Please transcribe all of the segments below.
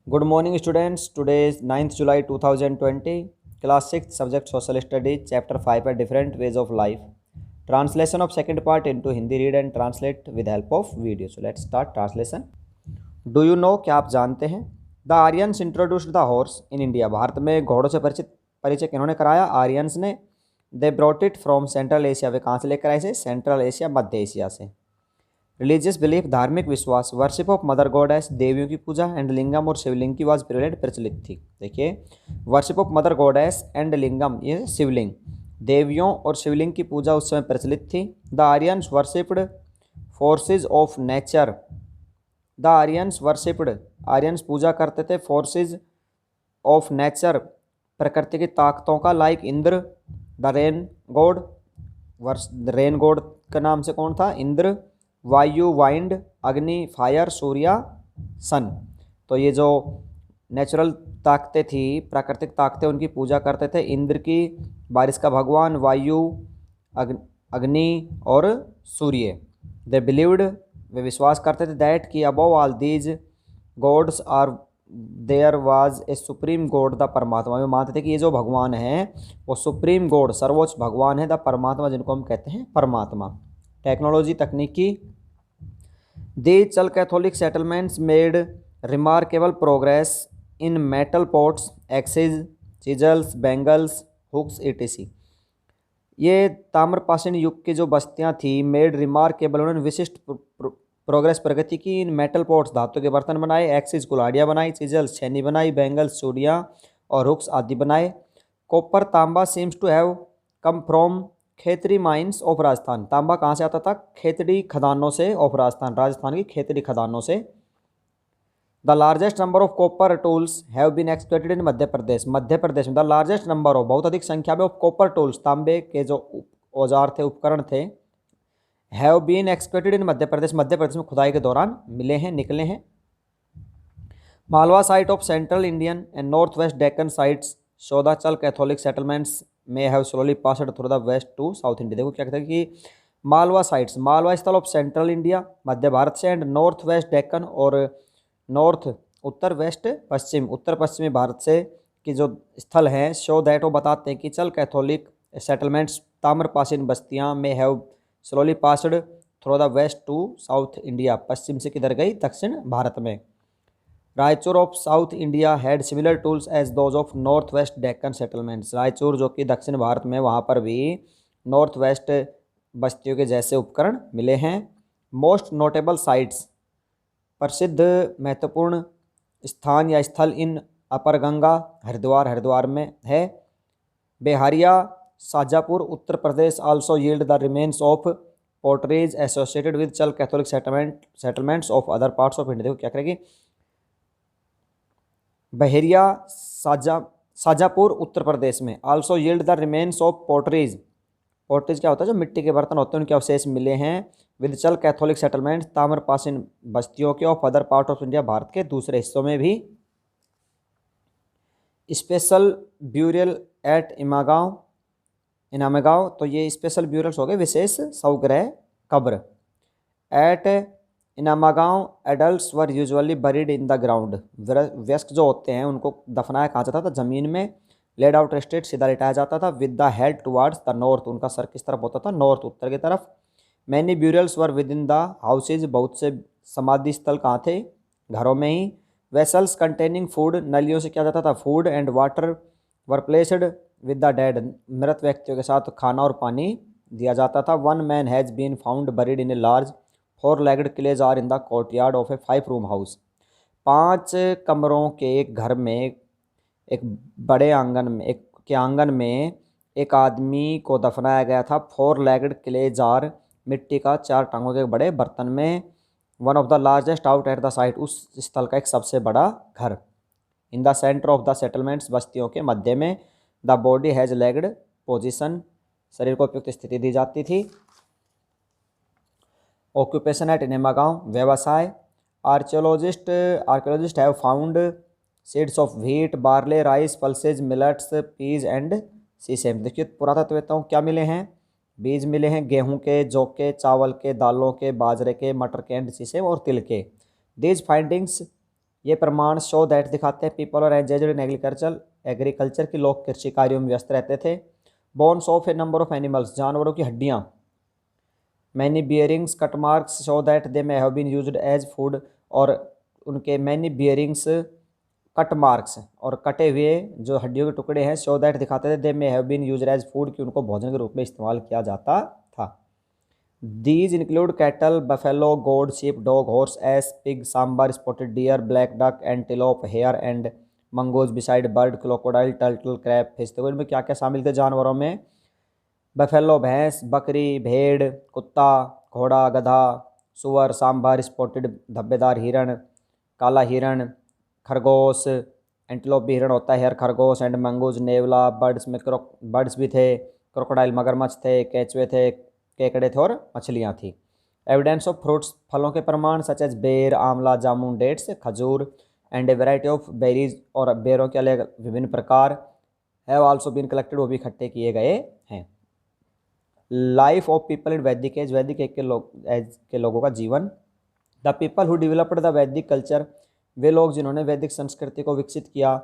Good morning, students. Today is 9th July 2020. Class 6 subject Social Studies, Chapter 5 are Different Ways of Life. Translation of second part into Hindi. Read and translate with help of video. So let's start translation. Do you know? क्या आप जानते हैं? The Aryans introduced the horse in India. Bharat में घोड़ों से परिचय किन्होंने कराया? Aryans ने. They brought it from Central Asia. वे कहाँ से लेकर आए थे? सेंट्रल एशिया, मध्य एशिया से. रिलीजियस बिलीफ, धार्मिक विश्वास. वर्शिप ऑफ मदर गॉडेस, देवियों की पूजा. एंड लिंगम और शिवलिंग की वाज प्रिवेलेंट, प्रचलित थी. देखिए, worship of mother goddess and lingam, ये शिवलिंग, देवियों और शिवलिंग की पूजा उस समय प्रचलित थी. The Aryans worshipped forces of nature. The Aryans worshipped, Aryans पूजा करते थे फोर्सेज ऑफ नेचर, प्रकृति की ताकतों का. Like Indra, the rain god. Rain god का नाम से कौन था? इंद्र. वायु, वाइंड. अग्नि, फायर. सूर्या, सन. तो ये जो नेचुरल ताकतें थी, प्राकृतिक ताकतें, उनकी पूजा करते थे. इंद्र की, बारिश का भगवान. वायु, अग्नि और सूर्य. दे बिलीव्ड, वे विश्वास करते थे. दैट कि above all these gods are there was a supreme god, the paramatma. वे मानते थे कि ये जो भगवान है वो सुप्रीम गॉड, सर्वोच्च भगवान है. द परमात्मा, जिनको हम कहते हैं परमात्मा. टेक्नोलॉजी, तकनीकी. These chalcolithic settlements made remarkable progress in metal pots, axes, chisels, bangles, hooks, etc. ये ताम्रपाषाण युग की जो बस्तियां थी, मेड रिमार्केबल, उन्होंने विशिष्ट प्रोग्रेस, प्रगति की. इन मेटल पॉट्स, धातु के बर्तन बनाए. एक्सेज, कुल्हाड़ियाँ बनाई. चिजल्स, छेनी बनाई. बैंगल्स, चूड़ियाँ और हुक्स आदि बनाए. कॉपर, तांबा, seems to have come from Khetri mines of Rajasthan. तांबा कहाँ से आता था? खेतड़ी खदानों से. ऑफ राजस्थान, राजस्थान की खेतड़ी खदानों से. The largest number of copper tools have been exploited in Madhya Pradesh. Madhya Pradesh में द लार्जेस्ट नंबर ऑफ, बहुत अधिक संख्या में, ऑफ कॉपर टूल्स, तांबे के जो औजार थे, उपकरण थे, have been exploited in Madhya Pradesh, Madhya Pradesh में खुदाई के दौरान मिले हैं, निकले हैं. Malwa site of central Indian and north west Deccan sites show the chalcolithic settlements may have slowly passed through the west to south India. देखो क्या कहते हैं कि मालवा साइट्स, मालवा स्थल ऑफ सेंट्रल इंडिया, मध्य भारत से, एंड नॉर्थ वेस्ट डेक्कन, और नॉर्थ, उत्तर, waste, पश्चिम, उत्तर पश्चिमी भारत से की जो स्थल हैं, शो दैट, वो बताते हैं कि चल कैथोलिक सेटलमेंट्स, ताम्रपाषाण बस्तियाँ, में have slowly passed through the west to south India, पश्चिम से किधर गई? दक्षिण भारत में. Raichur of south India had similar tools as those of north west Deccan settlements. Raichur जो कि दक्षिण भारत में, वहाँ पर भी नॉर्थ वेस्ट बस्तियों के जैसे उपकरण मिले हैं. मोस्ट नोटेबल साइट्स, प्रसिद्ध महत्वपूर्ण स्थान या स्थल, इन अपर गंगा, हरिद्वार, हरिद्वार में है. Baheria, Shajapur, Uttar Pradesh. Also yield the remains of potteries associated with chalcolithic settlements of other parts of India. देखो क्या करेगी, बहेरिया, शाजापुर, उत्तर प्रदेश में. Also yield the remains of potteries. Potteries क्या होता है? जो मिट्टी के बर्तन होते हैं, उनके अवशेष मिले हैं. विद चल कैथोलिक सेटलमेंट, ताम्रपाषाण बस्तियों के, of other part of India, भारत के दूसरे हिस्सों में भी. Special burial at Inamgaon. तो ये स्पेशल ब्यूरल्स हो गए, विशेष शवगृह, कब्र. At Inamgaon, adults were usually buried in the ground. वयस्क जो होते हैं उनको दफनाया कहाँ जाता था? ज़मीन में. लेड आउट स्ट्रेट, सीधा लिटाया जाता था. With the head towards the north, उनका सर किस तरफ होता था? नॉर्थ, उत्तर की तरफ. Many burials were within the houses, बहुत से समाधि स्थल कहाँ थे? घरों में ही. वेसल्स कंटेनिंग फूड, नलियों से क्या जाता था? Food. And water were placed with the dead, मृत व्यक्तियों के साथ खाना और पानी दिया जाता था. One man has been found buried in a large 4-legged clay jar in the courtyard of a 5-room house. 5 कमरों के एक घर में, एक बड़े आंगन में, एक के आंगन में एक आदमी को दफनाया गया था. 4-legged क्ले जार, मिट्टी का 4 टांगों के बड़े बर्तन में. One of the largest out at the site, उस स्थल का एक सबसे बड़ा घर. In the centre of the settlements, बस्तियों के मध्य में. The body has legged position, शरीर को उपयुक्त स्थिति दी जाती थी. ऑक्यूपेशन एट इनेमागांव, व्यवसाय. Archaeologist have found seeds of wheat, barley, rice, pulses, millets, peas and sesame. देखिए, पुरातत्ववेत्ताओं क्या मिले हैं? बीज मिले हैं गेहूं के, जौ के, चावल के, दालों के, बाजरे के, मटर के, एंड सीसेम और तिल के. दीज फाइंडिंग्स ये प्रमाण शो दैट दिखाते हैं पीपल और एंगेज्ड इन एग्रीकल्चर की लोग कृषि कार्यों में व्यस्त रहते थे। Bones of a number of animals, जानवरों की हड्डियाँ। Many bearings cut marks show that they may have been used as food, और उनके मैनी बियरिंग्स कट मार्क्स और कटे हुए जो हड्डियों के टुकड़े हैं, शो दैट दिखाते थे they may have been used as food, कि उनको भोजन के रूप में इस्तेमाल किया जाता था। These include cattle, buffalo, goat, sheep, dog, horse, ass, pig, sambar, spotted deer, black duck, antelope, hare and mongoose beside bird, crocodile, turtle, crab, fish. तो इनमें क्या क्या शामिल थे जानवरों में? बफेलो भैंस, बकरी, भेड़, कुत्ता, घोड़ा, गधा, सुअर, सांभर, स्पॉटेड धब्बेदार हिरण, काला हिरण, खरगोश, एंटीलोप भी हिरण होता है, हेयर खरगोश, एंड मंगूज नेवला। बर्ड्स भी थे, क्रोकोडाइल मगरमच्छ थे, केचुए थे, केकड़े थे और मछलियाँ थी। एविडेंस ऑफ फ्रूट्स, फलों के प्रमाण, सच एज बेर, आंवला, जामुन, डेट्स, खजूर, and a variety of berries, और बेरों के अलग विभिन्न प्रकार हैव आल्सो बीन कलेक्टेड, वो भी इकट्ठे किए गए हैं। लाइफ ऑफ पीपल इन वैदिक एज, वैदिक एज के लोगों का जीवन। The people who developed the वैदिक कल्चर, वे लोग जिन्होंने वैदिक संस्कृति को विकसित किया।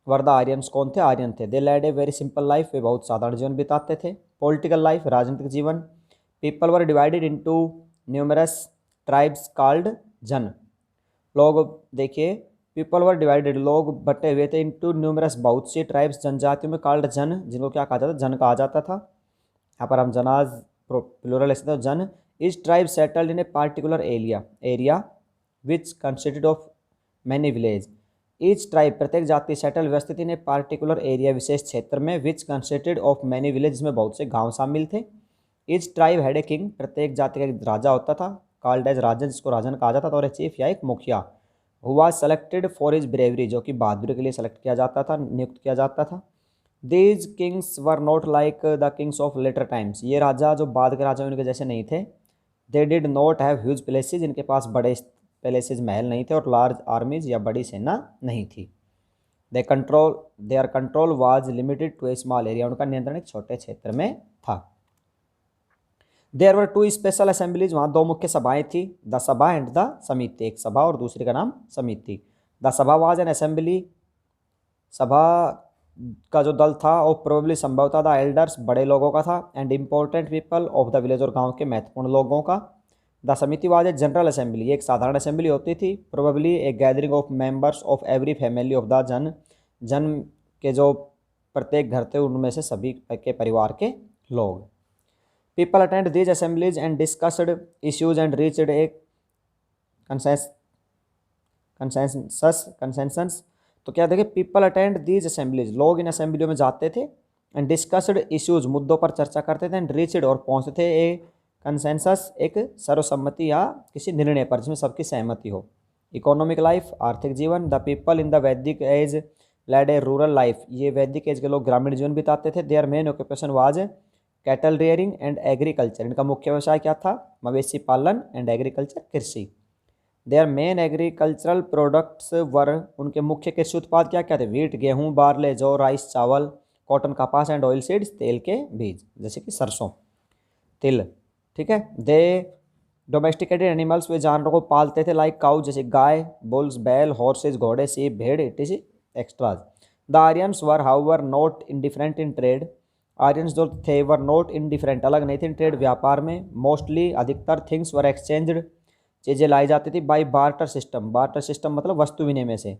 वर द आर्यंस, कौन थे? आर्यन थे। They led a very simple life, वे बहुत साधारण जीवन बिताते थे। पॉलिटिकल लाइफ, राजनीतिक जीवन। People were divided into numerous tribes called jan, लोग देखिए पीपल वर डिवाइडेड, लोग बटे हुए थे, इंटू न्यूमरस, बहुत सी, ट्राइब्स, जनजातियों में, कॉल्ड जन, जिनको क्या कहा जाता था? जन कहा जाता था। यहाँ पर हम जनाज प्लूरल लिख सकते हो, जन। इस tribe settled in a particular area which consisted of many village. Each tribe, प्रत्येक जाति, सेटल, व्यवस्थित इन ए पार्टिकुलर एरिया, विशेष क्षेत्र में, विच कंसिस्टेड ऑफ मैनी विलेज, जिसमें बहुत से गांव शामिल थे। Each tribe had a king, प्रत्येक जाति का एक राजा होता था, कॉल्ड एज राजन, जिसको राजन कहा जाता था, और ए चीफ या एक मुखिया, who was selected for his bravery, जो कि बहादुरी के लिए सेलेक्ट किया जाता था, नियुक्त किया जाता था। These kings were not like the kings of later times, ये राजा जो बाद के राजा उनके जैसे नहीं थे। They did not have huge places, इनके पास बड़े पैलेसेज, महल नहीं थे, और लार्ज आर्मीज या बड़ी सेना नहीं थी। Their control was limited to a small area, उनका नियंत्रण एक छोटे क्षेत्र में था। There were two special assemblies, वहाँ दो मुख्य सभाएं थी, द सभा एंड द समिति, एक सभा और दूसरी का नाम समिति। द सभा वाज एन असेंबली, सभा का जो दल था वो प्रोबेबली संभवतः द एल्डर्स, बड़े लोगों का था, and important people of the village, और गांव के महत्वपूर्ण लोगों का। द समिति वाज ए जनरल असेंबली, एक साधारण असेंबली होती थी, probably A gathering of members of every family of the जन के जो प्रत्येक घर थे उनमें से सभी के परिवार के लोग। People attend these assemblies and discussed issues and reached A consensus. तो क्या देखिए, पीपल अटेंड दीज असेंबलीज, लोग इन असेंबलियों में जाते थे, एंड डिस्कस्ड इश्यूज, मुद्दों पर चर्चा करते थे, एंड रीच्ड, और पहुंचते थे ए कंसेंसस, एक सर्वसम्मति या किसी निर्णय पर जिसमें सबकी सहमति हो। इकोनॉमिक लाइफ, आर्थिक जीवन। The people in the Vedic age led a rural life, ये वैदिक एज के लोग ग्रामीण जीवन बिताते थे। Their main occupation was cattle rearing and agriculture, इनका मुख्य व्यवसाय क्या था? मवेशी पालन एंड एग्रीकल्चर, कृषि। Their main agricultural products were, उनके मुख्य कृषि उत्पाद क्या क्या थे? व्हीट, गेहूं, बार्ले, जौ, राइस, चावल, कॉटन, कपास, एंड ऑयल सीड्स, तेल के बीज, जैसे कि सरसों, तिल। ठीक है। दे डोमेस्टिकेटेड एनिमल्स, वे जानवरों को पालते थे, लाइक काउ, जैसे गाय, बुल्स, बैल, हॉर्सेज, घोड़े, सीप, भेड़, इटिस एक्स्ट्राज। The Aryans were however not indifferent in trade, Aryans जो थे वर नॉट इंडिफरेंट, अलग नहीं थे इन ट्रेड, व्यापार में। मोस्टली, अधिकतर, थिंग्स वर एक्सचेंज्ड, चीज़ें लाई जाती थी, by barter system, barter system मतलब वस्तु विनिमय से।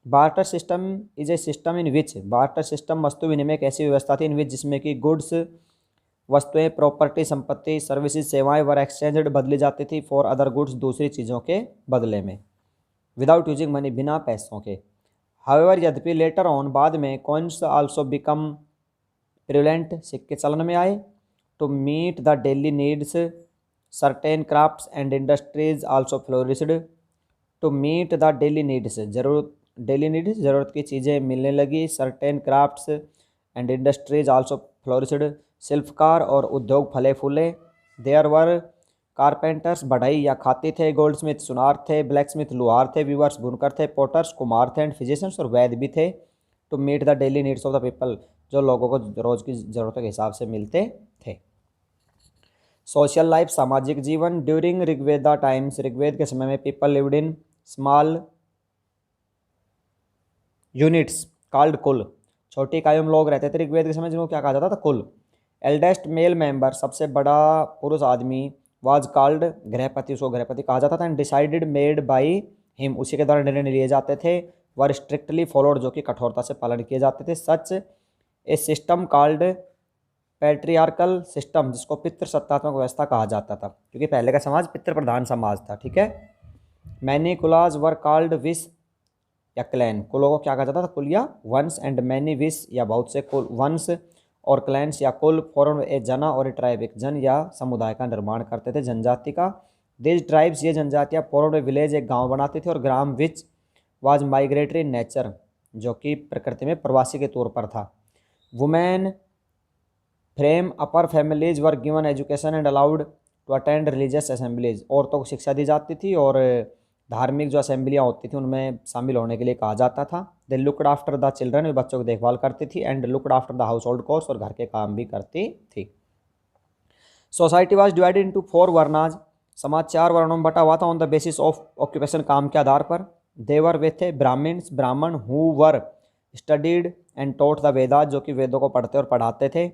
Barter system is a system in which, barter system वस्तु विनिमय एक ऐसी व्यवस्था थी इन विच जिसमें कि गुड्स, वस्तुएं, प्रॉपर्टी, संपत्ति, सर्विसेज, सेवाएं, वर एक्सचेंज्ड, बदली जाती थी, फॉर अदर गुड्स, दूसरी चीज़ों के बदले में, विदाउट यूजिंग मनी, बिना पैसों के। हाउएवर, यद्यपि, लेटर ऑन, बाद में, कॉइन्स आल्सो बिकम प्रिवेलेंट, सिक्के चलन में आए। To meet the daily needs, certain crafts and industries also flourished, to meet the daily needs, ज़रूरत की चीज़ें मिलने लगी। Certain crafts and industries also flourished, शिल्पकार और उद्योग फले फूले। देयर वर कारपेंटर्स, बढ़ई या खाती थे। गोल्ड स्मिथ, सुनार थे। ब्लैक स्मिथ, लुहार थे। वीवर्स, बुनकर थे। पोटर्स, कुम्हार थे। एंड फिजिशियंस, और वैद्य भी थे। To meet the daily needs of the people, जो लोगों को रोज़ की ज़रूरतों के हिसाब से मिलते थे। सोशल लाइफ, सामाजिक जीवन। ड्यूरिंग ऋग्वेदा टाइम्स, ऋग्वेद के समय में, people lived in small units called कुल, छोटी इकाइयों में लोग रहते थे ऋग्वेद के समय, जिनको क्या कहा जाता था, कुल। एल्डेस्ट मेल मेंबर, सबसे बड़ा पुरुष आदमी, वाज कॉल्ड गृहपति, उसको गृहपति कहा जाता था। And decided made by him, उसी के द्वारा निर्णय लिए जाते थे। वर स्ट्रिक्टली फॉलोड, जो कि कठोरता से पालन किए जाते थे। सच ए सिस्टम कॉल्ड पैट्रियार्कल सिस्टम, जिसको पितृसत्तात्मक व्यवस्था कहा जाता था, क्योंकि पहले का समाज पितृ प्रधान समाज था, ठीक है। मैनी कुलाज वर कॉल्ड विश या क्लैन, कुलों को क्या कहा जाता था, कुल या वंश। एंड मैनी विश या बहुत से कुल, वंश और क्लैंस या कुल फॉर्म ए जना और ए ट्राइब, एक जन या समुदाय का निर्माण करते थे, जनजाति का। दिस ट्राइब्स, ये जनजातियाँ, फॉर्म ए विलेज, एक गांव बनाती थी। और ग्राम विच वाज माइग्रेटरी नेचर, जो कि प्रकृति में प्रवासी के तौर पर था। Women from upper families were given education and allowed to attend religious assemblies, औरतों को शिक्षा दी जाती थी और धार्मिक जो असेंबलियाँ होती थी उनमें शामिल होने के लिए कहा जाता था। दे लुकड आफ्टर द चिल्ड्रन, वे बच्चों की देखभाल करती थी। And looked after the house hold course, और घर के काम भी करती थी। सोसाइटी वाज डिवाइडेड इनटू 4 वर्नाज, समाज 4 वर्णों में बटा हुआ था। On the basis of occupation, काम के आधार पर। देवर वे थे ब्राह्मण्स, ब्राह्मण, who were studied and taught the Vedas, जो कि वेदों को पढ़ते और पढ़ाते थे।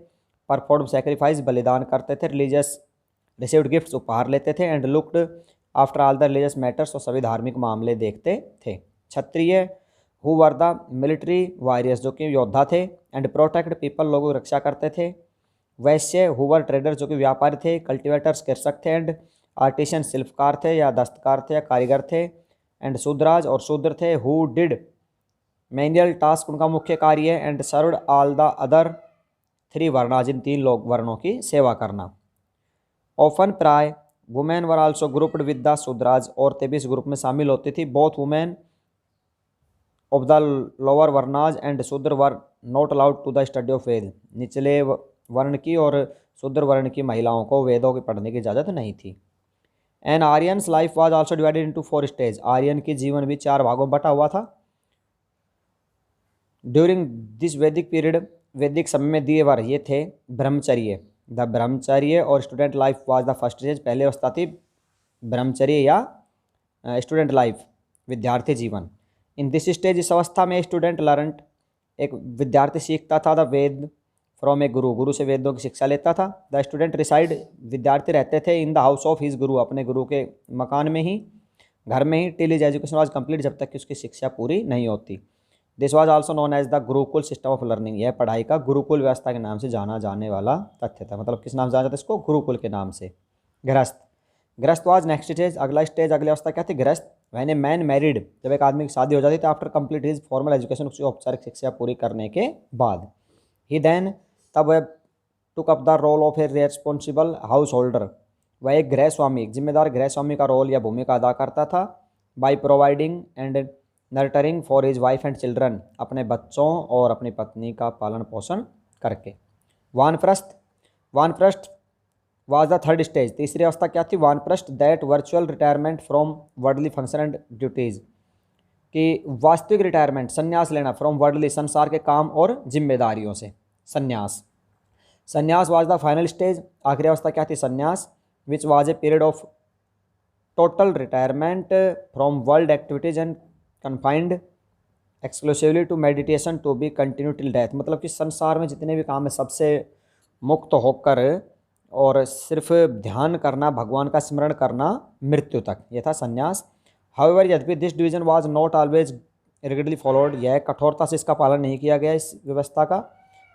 परफॉर्म सेक्रीफाइस, बलिदान करते थे। रिलीजियस रिसीव्ड गिफ्ट्स, उपहार लेते थे। And looked after all the religious matters, और सभी धार्मिक मामले देखते थे। Kshatriya who were the military warriors, जो कि योद्धा थे। एंड प्रोटेक्ट पीपल, लोगों की रक्षा करते थे। वैश्य हु वर ट्रेडर्स, जो कि व्यापारी थे। कल्टिवेटर्स, कृषक थे। एंड आर्टिशन, शिल्पकार थे या दस्तकार थे या कारीगर थे। एंड शूद्राज, और शूद्र थे। हु डिड मैनुअल टास्क, उनका मुख्य कार्य है। And served all the other 3 varnas, इन 3 लोग वर्णों की सेवा करना। ऑफन प्राय women were also grouped with the Shudras, औरतें भी इस ग्रुप में शामिल होती थी। Both women of the lower varnas and Shudra were not allowed to the study of Veda, निचले वर्ण की और शूद्र वर्ण की महिलाओं को वेदों के पढ़ने की इजाज़त नहीं थी। An Aryan's life was also divided into 4 stage, Aryan की जीवन भी 4 भागों में बटा हुआ था। ड्यूरिंग दिस वैदिक पीरियड, वैदिक समय में दिए वर ये थे ब्रह्मचर्य, द ब्रह्मचर्य। और student life was the first stage, पहले अवस्था थी ब्रह्मचर्य या स्टूडेंट लाइफ, विद्यार्थी जीवन। इन दिस स्टेज, इस अवस्था में स्टूडेंट लर्नड, एक विद्यार्थी सीखता था द वेद फ्रॉम ए गुरु, गुरु से वेदों की शिक्षा लेता था। द स्टूडेंट रिसाइड, विद्यार्थी रहते थे in the house of his guru, अपने गुरु के मकान में ही, घर में ही। Till his education was complete, जब तक कि उसकी शिक्षा पूरी नहीं होती। This was also known as the gurukul system of learning, यह पढ़ाई का गुरुकुल व्यवस्था के नाम से जाना जाने वाला तथ्य था। मतलब किस नाम से जाना जाता है इसको, गुरुकुल के नाम से। गृहस्थ, गृहस्थ वाज नेक्स्ट स्टेज, अगला स्टेज, अगली अवस्था क्या थी, गृहस्थ। व्हेन ए मैन मैरिड, जब एक आदमी की शादी हो जाती थी। After complete his formal education, उसकी औपचारिक शिक्षा पूरी करने के बाद। ही देन, तब वह took up the role of a responsible householder, वह एक गृह स्वामी, एक जिम्मेदार गृह स्वामी का रोल या भूमिका अदा करता था। By providing and nurturing for his wife and children, अपने बच्चों और अपनी पत्नी का पालन पोषण करके। वानप्रस्थ, वानप्रस्थ वाज द थर्ड स्टेज, तीसरी अवस्था क्या थी, वानप्रस्थ। That virtual retirement from worldly function and duties, कि वास्तविक रिटायरमेंट, संन्यास लेना, फ्रॉम वर्डली, संसार के काम और जिम्मेदारियों से, संन्यास। संन्यास वाज द फाइनल स्टेज, आखिरी अवस्था क्या थी, संन्यास। Which was a period of total retirement from world activities and confined exclusively to meditation to be continue till death, मतलब कि संसार में जितने भी काम है सबसे मुक्त होकर और सिर्फ ध्यान करना, भगवान का स्मरण करना मृत्यु तक, यह था संन्यास। हाउएवर, यद्यपि this division was not always rigidly followed, यह कठोरता से इसका पालन नहीं किया गया इस व्यवस्था का।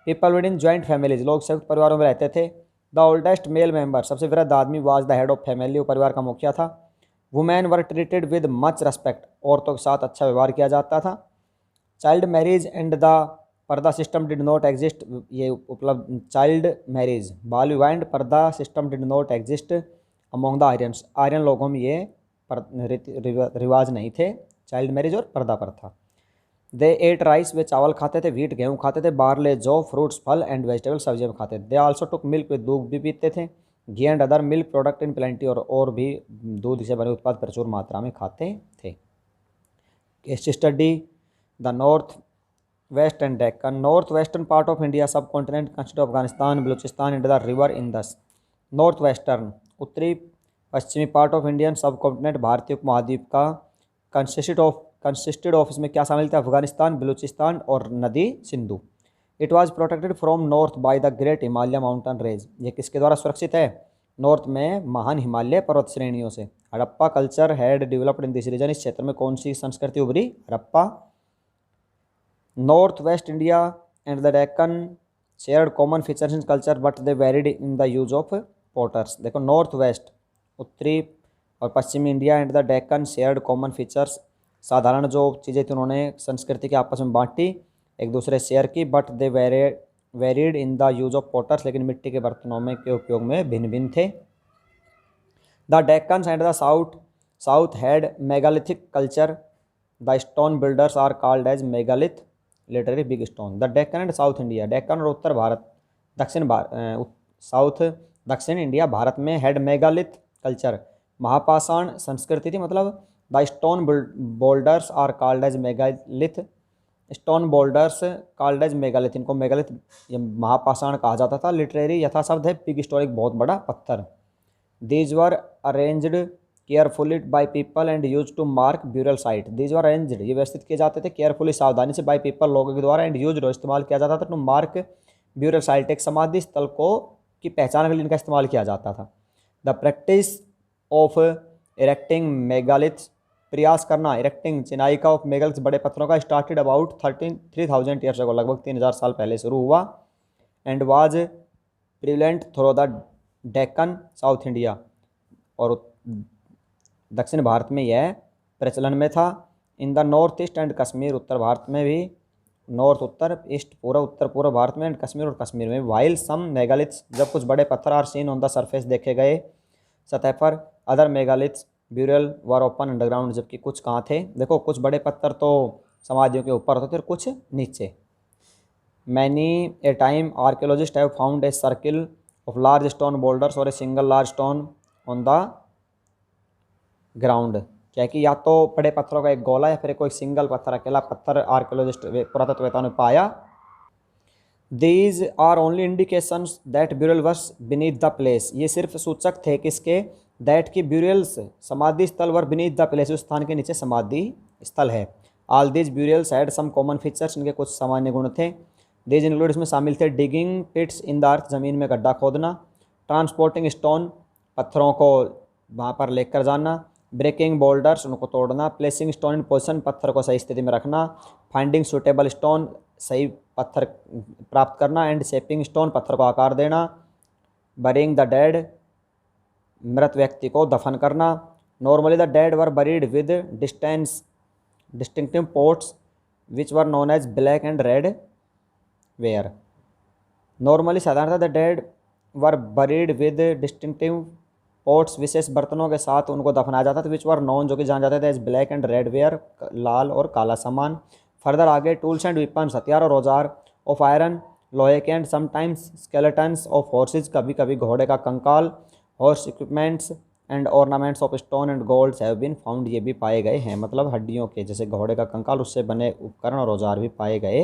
People with in joint families, लोग संयुक्त परिवारों में रहते थे। द ओल्डेस्ट मेल मेंबर, सबसे वृद्ध आदमी, was the head of family, वो परिवार का मुखिया था। Women were treated with much respect, औरतों के साथ अच्छा व्यवहार किया जाता था। Child marriage and the purdah system did not exist, ये उपलब्ध चाइल्ड मैरिज, बाल विवाह and purdah system did not exist among the Aryans, Aryan लोगों में ये रिवाज नहीं थे, चाइल्ड मैरिज और पर्दा प्रथा। दे एट राइस, वे चावल खाते थे। व्हीट, गेहूँ खाते थे। बार्ले, जौ, फ्रूट्स, फल एंड वेजिटेबल, सब्जियाँ खाते थे। दे आल्सो टुक मिल्क, वे दूध भी पीते थे। Ghee and other milk product in plenty, और भी दूध से बने उत्पाद प्रचुर मात्रा में खाते थे। Study the north west and Deccan, north western part of India subcontinent consist of Afghanistan, Baluchistan and the river Indus. North western, उत्तरी पश्चिमी part of Indian subcontinent, भारतीय उपमहाद्वीप का, कंसिस्ट ऑफ कंसिस्टेड ऑफ, इसमें क्या शामिल थे, अफगानिस्तान, बलूचिस्तान और नदी Sindhu. It was protected from north by the great Himalaya mountain range, ये किसके द्वारा सुरक्षित है, नॉर्थ में महान हिमालय पर्वत श्रेणियों से। Harappa culture had developed in this region, इस क्षेत्र में कौन सी संस्कृति उभरी, Harappa. North west India and the Deccan shared common features in culture but they varied in the use of potters. देखो नॉर्थ वेस्ट उत्तरी और पश्चिमी India and the Deccan shared common features, साधारण जो चीज़ें थी उन्होंने संस्कृति के आपस में बांटी, एक दूसरे शेयर की, but they varied in the use of potters, लेकिन मिट्टी के बर्तनों में के उपयोग में भिन्न भिन्न थे। The Deccan and the south had megalithic culture, the stone builders are called as megalith literally big stone. The Deccan and south India, Deccan और उत्तर भारत, साउथ दक्षिण इंडिया भारत में हैड मेगालिथ कल्चर, महापाषाण संस्कृति थी, मतलब the stone boulders are called as megalith, stone boulders called as megalith, इनको मेगालिथ या महापाषाण कहा जाता था। लिटरेरी यथा शब्द है बिग स्टोन, एक बहुत बड़ा पत्थर। These were arranged carefully by people and use to mark burial site, these were arranged, ये व्यवस्थित किए जाते थे केयरफुली सावधानी से, बाय पीपल लोगों के द्वारा, एंड यूज इस्तेमाल किया जाता था टू मार्क ब्यूरल साइट, एक समाधि स्थल को की पहचान के लिए इनका इस्तेमाल किया जाता था। The practice of erecting megaliths, प्रयास करना इरेक्टिंग चिनाई का ऑफ मेगालिथ्स बड़े पत्थरों का, स्टार्टेड अबाउट 3,000 ईयर्स अगो, लगभग 3,000 साल पहले शुरू हुआ, and was prevalent through the Deccan south India, और दक्षिण भारत में यह प्रचलन में था। In the north east and Kashmir, उत्तर भारत में भी, नॉर्थ उत्तर, ईस्ट पूरा उत्तर पूर्व भारत में, एंड कश्मीर और कश्मीर में। वाइल सम मेगालिथ्स, जब कुछ बड़े पत्थर are seen on the surface देखे गए सतह पर, other megaliths burial were open underground, जबकि कुछ कहाँ थे, देखो कुछ बड़े पत्थर तो समाधियों के ऊपर होते थे और कुछ नीचे। Many a time archaeologist have found a circle of large stone boulders और a single large stone on the ground, क्या कि या तो बड़े पत्थरों का एक गोला या फिर कोई सिंगल पत्थर, अकेला पत्थर आर्कियोलॉजिस्ट पुरातत्ववेत्ताओं ने पाया। These are only indications that burial were beneath the place, ये सिर्फ सूचक थे किसके, दैट की ब्यूरियल्स समाधि स्थल वर बीनीथ द प्लेस, उस स्थान के नीचे समाधि स्थल है। All these burials had some common features, इनके कुछ सामान्य गुण थे। दीज इंक्लूड, इसमें शामिल थे, डिगिंग पिट्स इन द अर्थ, जमीन में गड्ढा खोदना, ट्रांसपोर्टिंग स्टोन, पत्थरों को वहाँ पर लेकर जाना, ब्रेकिंग बोल्डर्स, उनको तोड़ना, प्लेसिंग स्टोन इन पोजिशन, पत्थर को सही स्थिति में रखना, फाइंडिंग सूटेबल स्टोन, सही पत्थर प्राप्त करना, एंड शेपिंग स्टोन, पत्थर को आकार देना, बरिंग द डेड, मृत व्यक्ति को दफन करना। Normally the dead were buried with distinctive pots which were known as black and red ware, normally साधारणतः the dead were buried with distinctive pots, विशेष बर्तनों के साथ उनको दफनाया जाता था, विच वर नॉन, जो कि जान जाते थे as black and red ware, लाल और काला सामान। फर्दर आगे टूल्स एंड वेपन्स, हथियार और औजार ऑफ आयरन, लोहे के, and sometimes skeletons of horses, कभी कभी घोड़े का कंकाल, horse equipments and ornaments of stone and golds have been found, ये भी पाए गए हैं, मतलब हड्डियों के जैसे घोड़े का कंकाल, उससे बने उपकरण और औजार भी पाए गए